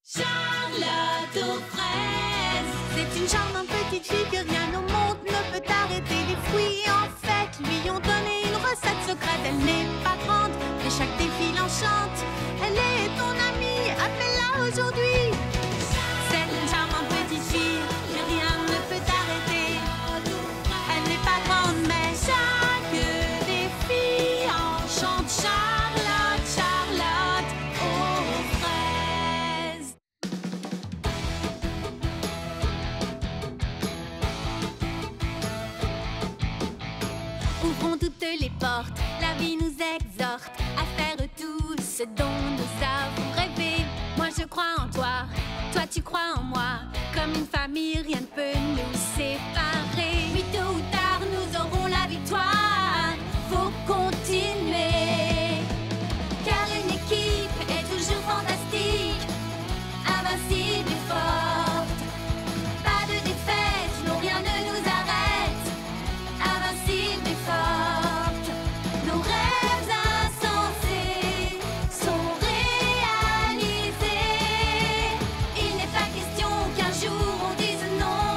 Charlotte aux fraises. C'est une charmante petite fille que rien au monde ne peut arrêter. Les fruits, en fait, lui ont donné une recette secrète. Elle n'est pas grande, mais chaque défi l'enchante. Elle est ton amie, appelle-la aujourd'hui. C'est une charmante petite fille que rien ne peut arrêter. Elle n'est pas grande, mais chaque défi enchante. Charlotte, Charlotte aux fraises. Ouvrons toutes les portes, la vie nous exhorte à faire tout ce dont nous avons rêvé. Moi je crois en toi, toi tu crois en moi. Comme une famille, rien ne peut nous séparer. Oui, tôt ou tard, nous aurons la victoire. Faut continuer, car une équipe est toujours fantastique, invincible et forte. Pas de défaite, non rien ne nous arrête. Invincible et forte, nos rêves insensés sont réalisés. Il n'est pas question qu'un jour on dise non,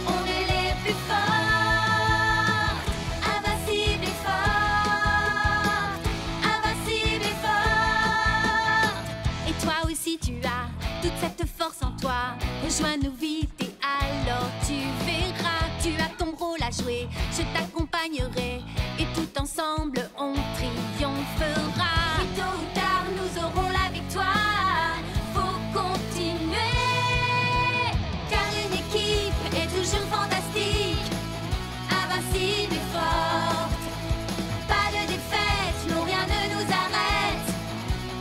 on est les plus fortes. Invincible et forte, invincible et forte. Et toi aussi tu as toute cette force en toi. Rejoins-nous vite et alors tu verras. Tu as ton rôle à jouer, je t'accompagnerai et tout ensemble on triomphera. Et tôt ou tard nous aurons la victoire. Faut continuer, car une équipe est toujours fantastique, invincible et forte. Pas de défaite, non rien ne nous arrête.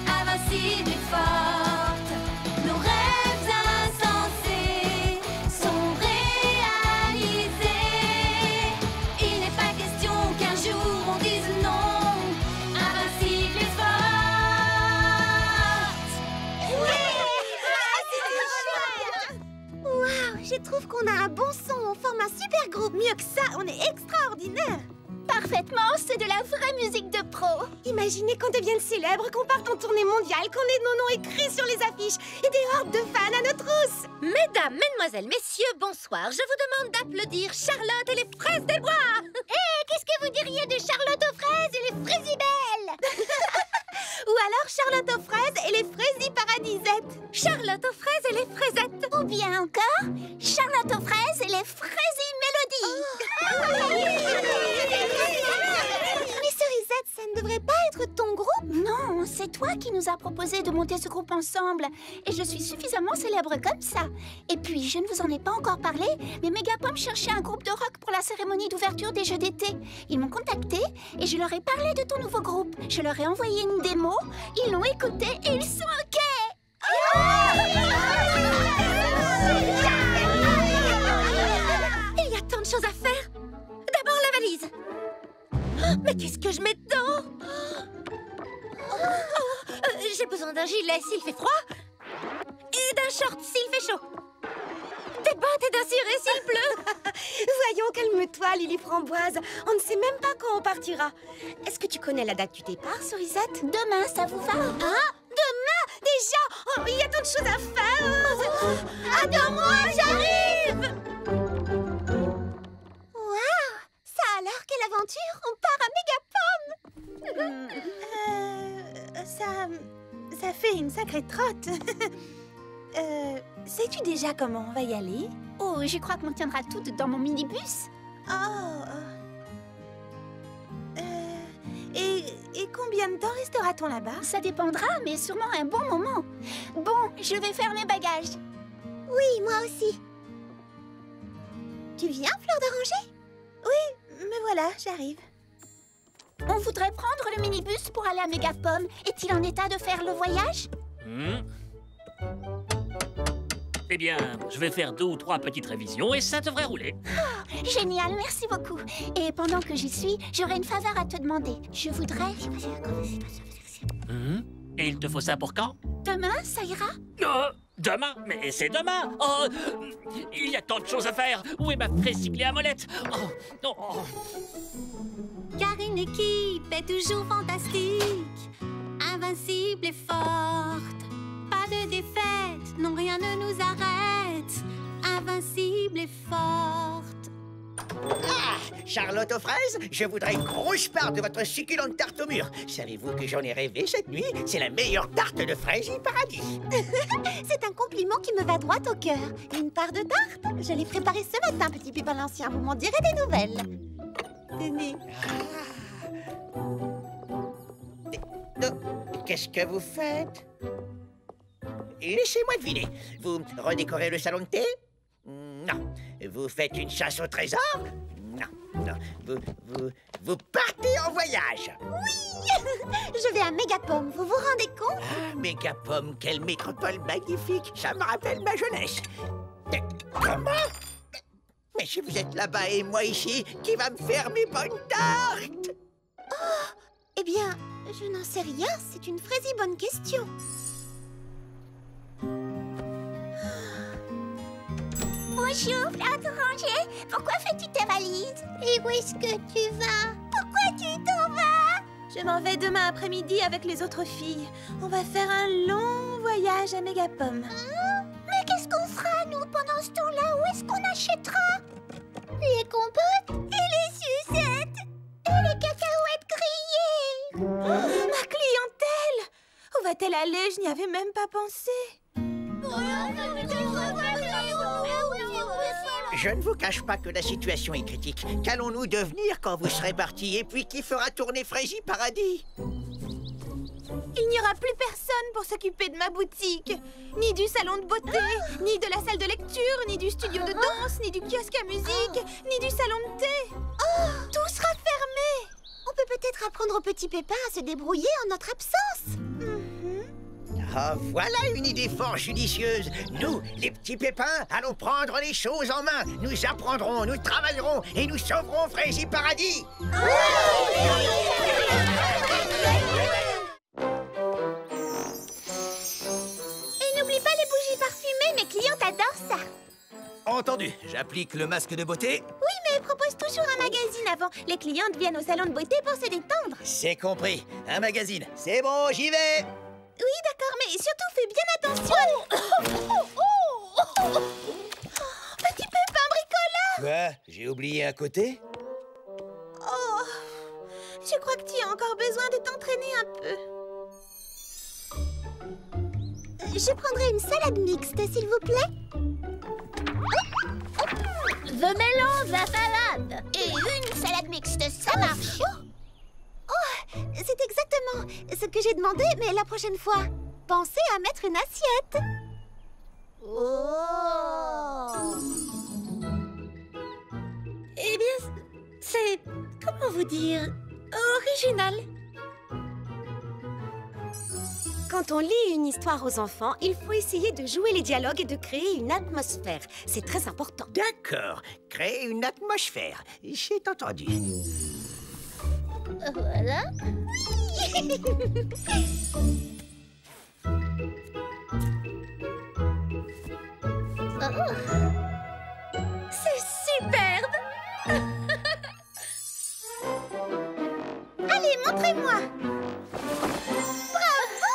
Invincible et forte, nos rêves insensés sont réalisés. Il n'est pas question qu'un jour on dise non. Invincible et forte. Waouh, je trouve qu'on a un bon son, on forme un super groupe. Mieux que ça, on est extraordinaire. Parfaitement, c'est de la vraie musique de pro. Imaginez qu'on devienne célèbre, qu'on parte en tournée mondiale, qu'on ait nos noms écrits sur les affiches et des hordes de fans à nos trousses. Mesdames, mesdemoiselles, messieurs, bonsoir. Je vous demande d'applaudir Charlotte et les fraises des bois. Qu'est-ce que vous diriez de Charlotte aux fraises et les fraisibelles? Ou alors Charlotte aux fraises et les fraisiparadisettes. Charlotte aux fraises et les fraisettes. Ou bien encore Charlotte aux fraises et les fraisimélodies. Mais Cerisette, ça ne devrait pas être ton groupe? Non, c'est toi qui nous as proposé de monter ce groupe ensemble. Et je suis suffisamment célèbre comme ça. Et puis, je ne vous en ai pas encore parlé, mais Megapom cherchait un groupe de rock pour la cérémonie d'ouverture des Jeux d'été. Ils m'ont contacté et je leur ai parlé de ton nouveau groupe. Je leur ai envoyé une démo, ils l'ont écouté et ils sont OK. Il y a tant de choses à faire. D'abord la valise. Oh, mais qu'est-ce que je mets dedans? J'ai besoin d'un gilet s'il fait froid et d'un short s'il fait chaud. Des bottes et d'un ciré s'il pleut. Voyons, calme-toi, Lily Framboise. On ne sait même pas quand on partira. Est-ce que tu connais la date du départ, Cerisette? Demain, ça vous va? Hein? Demain? Déjà? Oh, il y a tant de choses à faire. Attends-moi, j'arrive. Waouh! Ça alors, quelle aventure! On part à Megapom. Ça fait une sacrée trotte. Sais-tu déjà comment on va y aller? Oh, je crois qu'on tiendra toutes dans mon minibus. Et combien de temps restera-t-on là-bas? Ça dépendra, mais sûrement un bon moment. Bon, je vais faire mes bagages. Oui, moi aussi. Tu viens, Fleur d'Oranger? Oui, me voilà, j'arrive. On voudrait prendre le minibus pour aller à Megapom. Est-il en état de faire le voyage? Eh bien, je vais faire 2 ou 3 petites révisions et ça devrait rouler. Oh, génial, merci beaucoup. Et pendant que j'y suis, j'aurais une faveur à te demander. Je voudrais... Et il te faut ça pour quand? Demain, ça ira? Demain? Mais c'est demain! Oh, il y a tant de choses à faire! Où est ma fraise cyclée à molette? Car une équipe est toujours fantastique, invincible et forte. Pas de défaite, invincible et forte. Ah, Charlotte aux fraises, je voudrais une grosse part de votre succulente tarte au mur. Savez-vous que j'en ai rêvé cette nuit? C'est la meilleure tarte de fraises du paradis. C'est un compliment qui me va droit au cœur. Une part de tarte? Je l'ai préparée ce matin, petit Pépin l'Ancien. Vous m'en direz des nouvelles. Tenez. Qu'est-ce que vous faites? Laissez-moi deviner. Vous redécorez le salon de thé? Non. Vous faites une chasse au trésor? Non, non. Vous partez en voyage? Oui. Je vais à Mégapome, vous vous rendez compte? Ah, Mégapome, quelle métropole magnifique. Ça me rappelle ma jeunesse. Comment? Mais si vous êtes là-bas et moi ici, qui va me faire mes bonnes tartes? Oh, eh bien, je n'en sais rien. C'est une fraise bonne question. Bonjour, Plante Orangée. Pourquoi fais-tu ta valise? Et où est-ce que tu vas? Pourquoi tu t'en vas? Je m'en vais demain après-midi avec les autres filles. On va faire un long voyage à Mégapome. Mais qu'est-ce qu'on fera, nous, pendant ce temps-là? Où est-ce qu'on achètera? Les compotes et les sucettes et les cacahuètes grillées. Oh, ma clientèle! Où va-t-elle aller? Je n'y avais même pas pensé. Je ne vous cache pas que la situation est critique. Qu'allons-nous devenir quand vous serez partis? Et puis qui fera tourner Fraisie Paradis? Il n'y aura plus personne pour s'occuper de ma boutique. Ni du salon de beauté, ni de la salle de lecture, ni du studio de danse, ni du kiosque à musique, ni du salon de thé. Tout sera fermé. On peut peut-être apprendre au petit Pépin à se débrouiller en notre absence. Ah, voilà une idée fort judicieuse. Nous, les petits pépins, allons prendre les choses en main. Nous apprendrons, nous travaillerons et nous sauverons Fraisie Paradis. Et n'oublie pas les bougies parfumées, mes clientes adorent ça. Entendu, j'applique le masque de beauté. Oui, mais propose toujours un magazine avant. Les clientes viennent au salon de beauté pour se détendre. C'est compris. Un magazine. C'est bon, j'y vais. Oui, d'accord, mais surtout fais bien attention. Petit Pépin bricoleur. Quoi? J'ai oublié un côté? Oh, je crois que tu as encore besoin de t'entraîner un peu. Je prendrai une salade mixte, s'il vous plaît. The mélange, la salade. Et une salade mixte, ça marche. Oh, c'est exactement ce que j'ai demandé, mais la prochaine fois, pensez à mettre une assiette. Oh. Eh bien, c'est... comment vous dire... original. Quand on lit une histoire aux enfants, il faut essayer de jouer les dialogues et de créer une atmosphère. C'est très important. D'accord. Créer une atmosphère. J'ai entendu. Voilà. C'est superbe. Allez, montrez-moi. Bravo!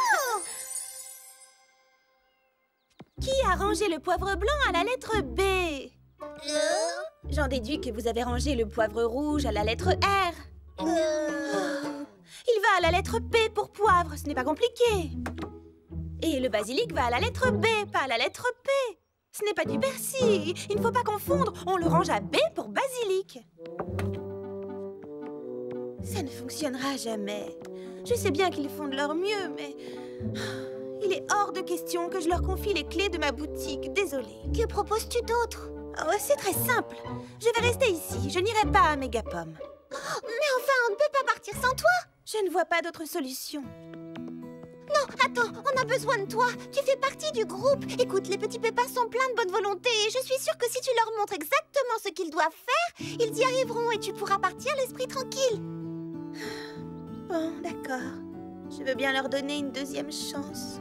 Qui a rangé le poivre blanc à la lettre B? J'en déduis que vous avez rangé le poivre rouge à la lettre R. Il va à la lettre P pour poivre, ce n'est pas compliqué. Et le basilic va à la lettre B, pas à la lettre P. Ce n'est pas du persil, il ne faut pas confondre. On le range à B pour basilic. Ça ne fonctionnera jamais. Je sais bien qu'ils font de leur mieux, mais... il est hors de question que je leur confie les clés de ma boutique. Désolée. Que proposes-tu d'autre? Oh, c'est très simple. Je vais rester ici. Je n'irai pas à Mégapome. Mais enfin, on ne peut pas partir sans toi. Je ne vois pas d'autre solution. Non, attends, on a besoin de toi. Tu fais partie du groupe. Écoute, les petits pépins sont pleins de bonne volonté et je suis sûre que si tu leur montres exactement ce qu'ils doivent faire, ils y arriveront et tu pourras partir l'esprit tranquille. Bon, d'accord. Je veux bien leur donner une deuxième chance.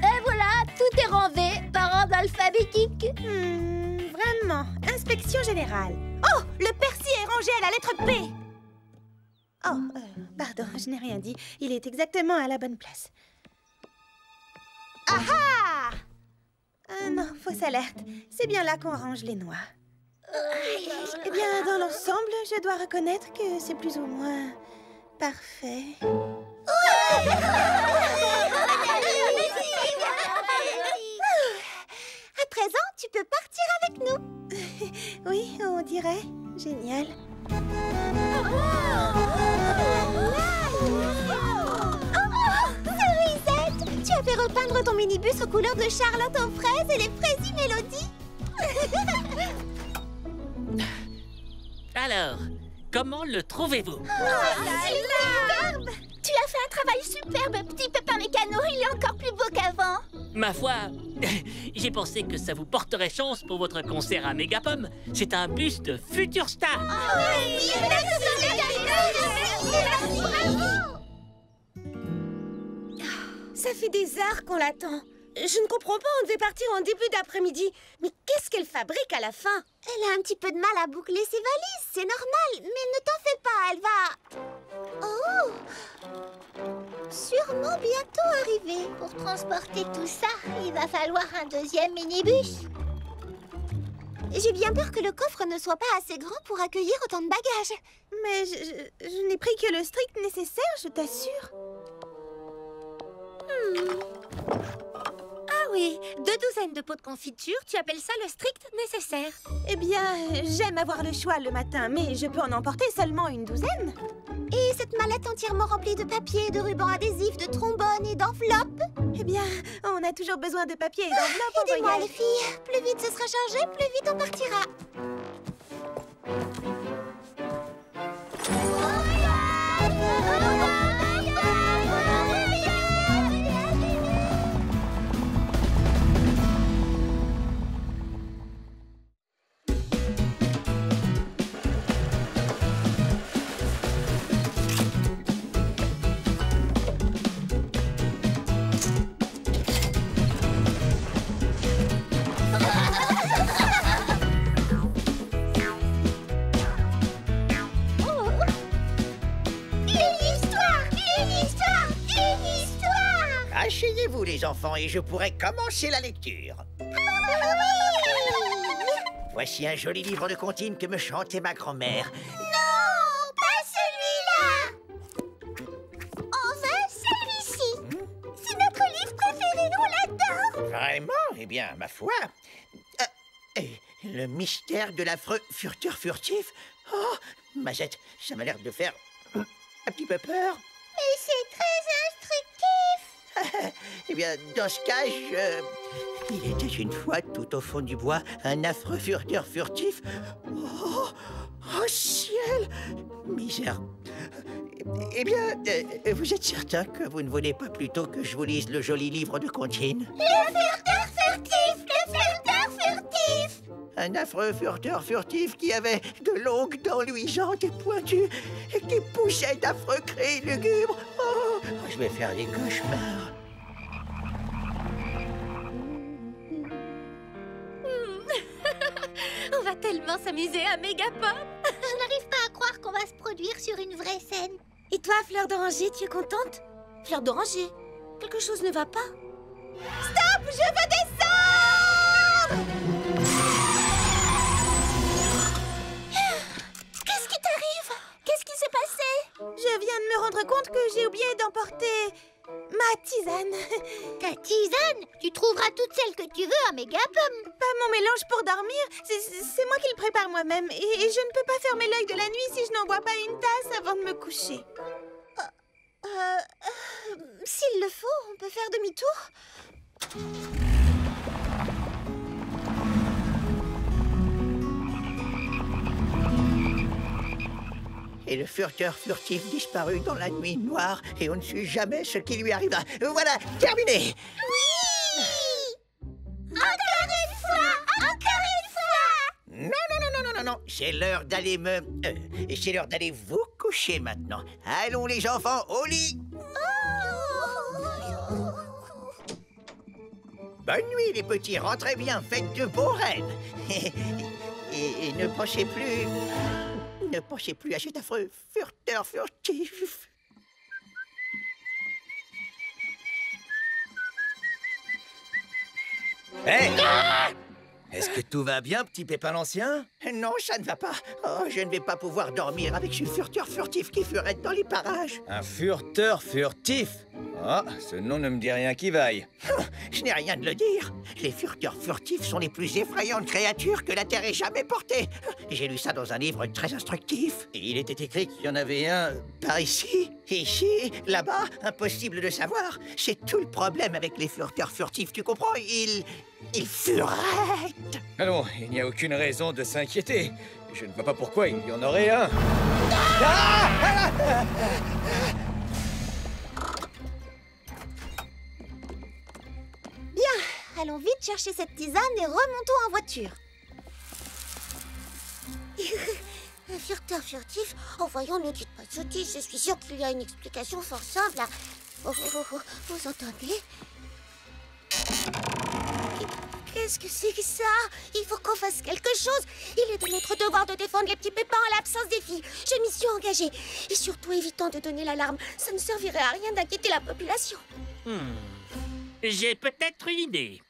Et voilà, tout est rangé par ordre alphabétique. Vraiment, inspection générale. Oh, le persil est rangé à la lettre P. Oh, pardon, je n'ai rien dit. Il est exactement à la bonne place. Ah ah! Non, fausse alerte. C'est bien là qu'on range les noix. Eh bien, dans l'ensemble, je dois reconnaître que c'est plus ou moins parfait. À présent, tu peux partir avec nous. Oui, on dirait. Génial. Cerisette, tu as fait repeindre ton minibus aux couleurs de Charlotte aux fraises et les fraisies Mélodie. Alors, comment le trouvez-vous? Superbe! Tu as fait un travail superbe, petit Pépin Mécano. Il est encore plus beau qu'avant. Ma foi, j'ai pensé que ça vous porterait chance pour votre concert à Mégapom. C'est un bus de future star. Ça fait des heures qu'on l'attend. Je ne comprends pas, on devait partir en début d'après-midi. Mais qu'est-ce qu'elle fabrique à la fin? Elle a un petit peu de mal à boucler ses valises, c'est normal. Mais ne t'en fais pas, elle va... Oh! Sûrement bientôt arriver. Pour transporter tout ça, il va falloir un deuxième minibus. J'ai bien peur que le coffre ne soit pas assez grand pour accueillir autant de bagages. Mais je n'ai pris que le strict nécessaire, je t'assure. Ah oui, 2 douzaines de pots de confiture, tu appelles ça le strict nécessaire? Eh bien, j'aime avoir le choix le matin, mais je peux en emporter seulement une douzaine. Et cette mallette entièrement remplie de papier, de rubans adhésifs, de trombones et d'enveloppes? Eh bien, on a toujours besoin de papier et d'enveloppes en Aidez-moi voyage. les filles, plus vite ce sera chargé, plus vite on partira. Asseyez-vous les enfants et je pourrai commencer la lecture. Voici un joli livre de comptines que me chantait ma grand-mère. Non, pas celui-là. On veut celui-ci. C'est notre livre préféré, on l'adore. Vraiment? Eh bien, ma foi. Le mystère de l'affreux furteur furtif. Oh, Mazette, ça m'a l'air de faire un petit peu peur. Mais c'est très instructif. Eh bien, dans ce cas, il était une fois tout au fond du bois un affreux furteur furtif. Oh, oh ciel! Misère. Eh bien, vous êtes certain que vous ne voulez pas plutôt que je vous lise le joli livre de comptines? Le furteur furtif, le furteur furtif. Un affreux furteur furtif qui avait de longues dents luisantes et pointues et qui poussait d'affreux cris lugubres. Oh, je vais faire des cauchemars. On va tellement s'amuser à Mégapom. Je n'arrive pas à croire qu'on va se produire sur une vraie scène. Et toi, Fleur d'Oranger, tu es contente? Fleur d'Oranger, quelque chose ne va pas? Stop, je veux descendre. Qu'est-ce qui t'arrive? Qu'est-ce qui s'est passé? Je viens de me rendre compte que j'ai oublié d'emporter ma tisane. Ta tisane? Tu trouveras toutes celles que tu veux à Mégapom. Pas mon mélange pour dormir, c'est moi qui le prépare moi-même. Et je ne peux pas fermer l'œil de la nuit si je n'en bois pas une tasse avant de me coucher. S'il le faut, on peut faire demi-tour. Et le furteur furtif disparut dans la nuit noire et on ne sut jamais ce qui lui arriva. Voilà, terminé. Encore une fois. Non, c'est l'heure d'aller c'est l'heure d'aller vous coucher maintenant. Allons les enfants, au lit. Bonne nuit les petits, rentrez bien, faites de beaux rêves. et ne pensez plus à cet affreux furteur furtif. Hé! Est-ce que tout va bien, petit Pépin l'Ancien? Non, ça ne va pas. Oh, je ne vais pas pouvoir dormir avec ce furteur furtif qui furette dans les parages. Un furteur furtif? Ah, ce nom ne me dit rien qui vaille. Je n'ai rien de le dire. Les furteurs furtifs sont les plus effrayantes créatures que la Terre ait jamais portées. J'ai lu ça dans un livre très instructif. Et il était écrit qu'il y en avait un par ici, ici, là-bas. Impossible de savoir. C'est tout le problème avec les furteurs furtifs, tu comprends? Ils furettent. Allons, il n'y a aucune raison de s'inquiéter. Je ne vois pas pourquoi il y en aurait un. Bien, allons vite chercher cette tisane et remontons en voiture. Un furteur furtif? Oh, voyons, ne dites pas de sottises. Je suis sûre qu'il y a une explication fort simple. Oh, vous entendez? Qu'est-ce que c'est que ça? Il faut qu'on fasse quelque chose. Il est de notre devoir de défendre les petits pépins en l'absence des filles. Je m'y suis engagée. Et surtout, évitons de donner l'alarme. Ça ne servirait à rien d'inquiéter la population. J'ai peut-être une idée.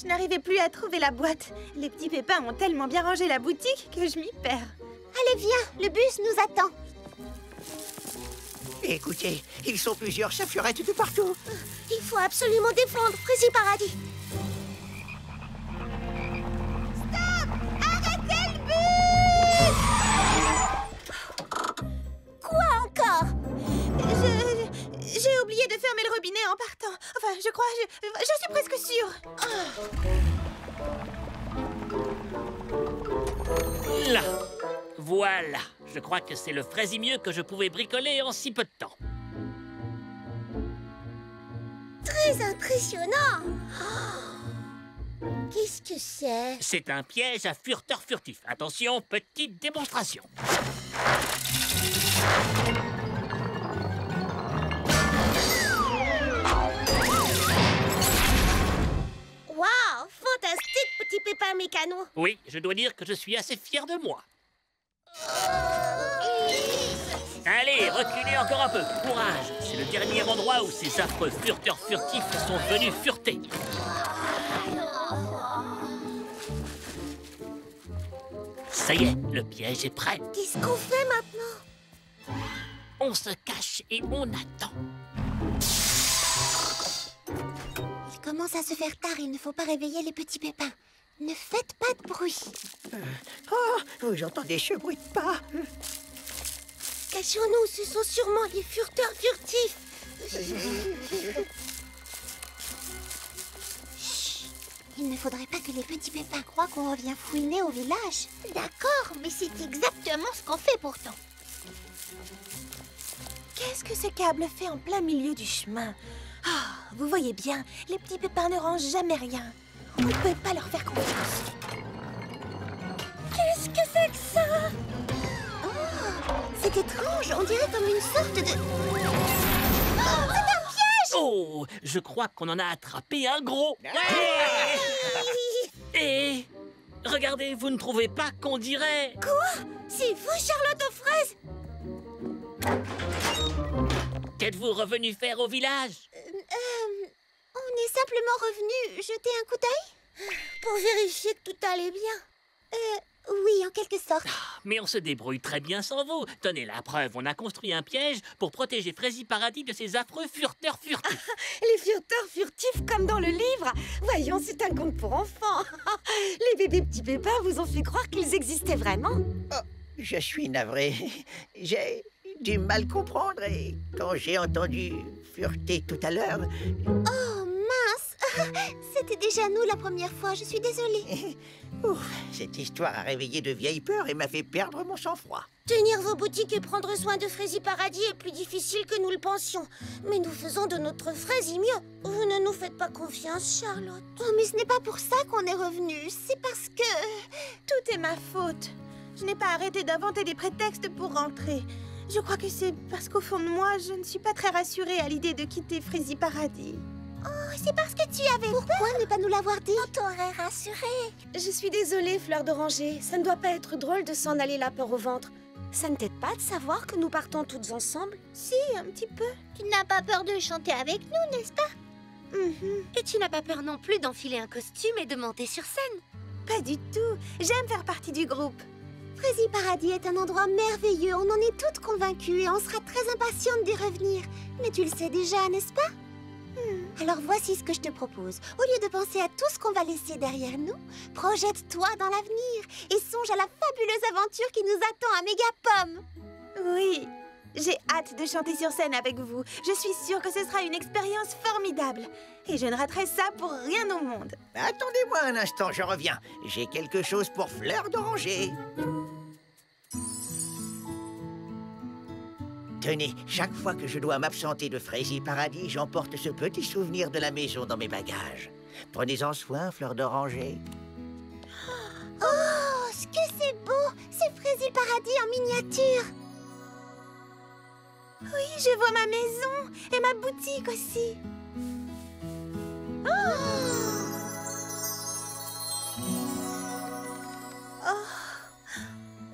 Je n'arrivais plus à trouver la boîte. Les petits pépins ont tellement bien rangé la boutique que je m'y perds. Allez, viens, le bus nous attend. Écoutez, ils sont plusieurs, ça furette de partout. Il faut absolument défendre Frézy Paradis. Quoi encore? J'ai oublié de fermer le robinet en partant. Enfin, je crois, je suis presque sûre. Là. Voilà. Je crois que c'est le fraisimieux que je pouvais bricoler en si peu de temps. Très impressionnant. Qu'est-ce que c'est? C'est un piège à furteur furtif. Attention, petite démonstration. Waouh, fantastique, petit pépin mécano. Oui, je dois dire que je suis assez fier de moi. Allez, reculez encore un peu. Courage. C'est le dernier endroit où ces affreux furteurs furtifs sont venus fureter. Ça y est, le piège est prêt. Qu'est-ce qu'on fait maintenant? On se cache et on attend. Il commence à se faire tard, il ne faut pas réveiller les petits pépins. Ne faites pas de bruit. Oh, j'entendais ce bruit de pas. Cachons-nous, ce sont sûrement les furteurs furtifs. Chut. Il ne faudrait pas que les petits pépins croient qu'on revient fouiner au village. D'accord, mais c'est exactement ce qu'on fait pourtant. Qu'est-ce que ce câble fait en plein milieu du chemin? Ah, vous voyez bien, les petits pépins ne rangent jamais rien. On ne peut pas leur faire confiance. Qu'est-ce que c'est que ça? C'est étrange, on dirait comme une sorte de... Oh, je crois qu'on en a attrapé un gros. Et regardez, vous ne trouvez pas qu'on dirait... Quoi? C'est vous, Charlotte aux fraises? Qu'êtes-vous revenu faire au village? On est simplement revenu jeter un coup d'œil. Pour vérifier que tout allait bien. Oui, en quelque sorte. Mais on se débrouille très bien sans vous. Tenez la preuve, on a construit un piège pour protéger Frézy Paradis de ces affreux furteurs furtifs. Les furteurs furtifs comme dans le livre. Voyons, c'est un conte pour enfants. Les bébés petits pépins vous ont fait croire qu'ils existaient vraiment. Oh, je suis navré. J'ai du mal comprendre et quand j'ai entendu fureter tout à l'heure... Oh, mince. C'était déjà nous la première fois, je suis désolée. Ouf, cette histoire a réveillé de vieilles peurs et m'a fait perdre mon sang-froid. Tenir vos boutiques et prendre soin de Frézy Paradis est plus difficile que nous le pensions. Mais nous faisons de notre Frézy mieux. Vous ne nous faites pas confiance, Charlotte. Oh, mais ce n'est pas pour ça qu'on est revenu. C'est parce que... Tout est ma faute. Je n'ai pas arrêté d'inventer des prétextes pour rentrer. Je crois que c'est parce qu'au fond de moi, je ne suis pas très rassurée à l'idée de quitter Frézy Paradis. Oh, c'est parce que tu avais Pourquoi ne pas nous l'avoir dit? On t'aurait rassuré. Je suis désolée, Fleur d'Oranger. Ça ne doit pas être drôle de s'en aller la peur au ventre. Ça ne t'aide pas de savoir que nous partons toutes ensemble? Si, un petit peu. Tu n'as pas peur de chanter avec nous, n'est-ce pas? Et tu n'as pas peur non plus d'enfiler un costume et de monter sur scène? Pas du tout. J'aime faire partie du groupe. Frézy Paradis est un endroit merveilleux, on en est toutes convaincues et on sera très impatientes d'y revenir. Mais tu le sais déjà, n'est-ce pas? Alors voici ce que je te propose. Au lieu de penser à tout ce qu'on va laisser derrière nous, projette-toi dans l'avenir et songe à la fabuleuse aventure qui nous attend à Mégapom. Oui, j'ai hâte de chanter sur scène avec vous. Je suis sûre que ce sera une expérience formidable. Et je ne raterai ça pour rien au monde. Attendez-moi un instant, je reviens. J'ai quelque chose pour Fleur d'Oranger. Tenez, chaque fois que je dois m'absenter de Frézy Paradis, j'emporte ce petit souvenir de la maison dans mes bagages. Prenez-en soin, Fleur d'Oranger. Oh, ce que c'est beau! C'est Frézy Paradis en miniature. Oui, je vois ma maison et ma boutique aussi.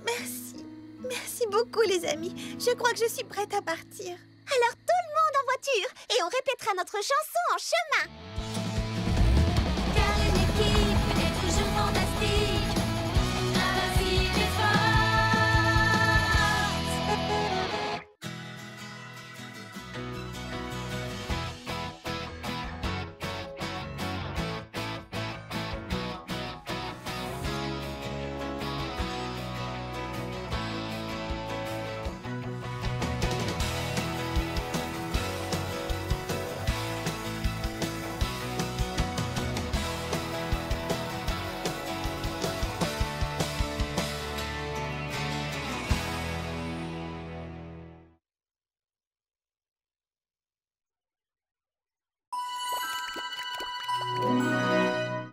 Merci. Merci beaucoup, les amis. Je crois que je suis prête à partir. Alors tout le monde en voiture et on répétera notre chanson en chemin.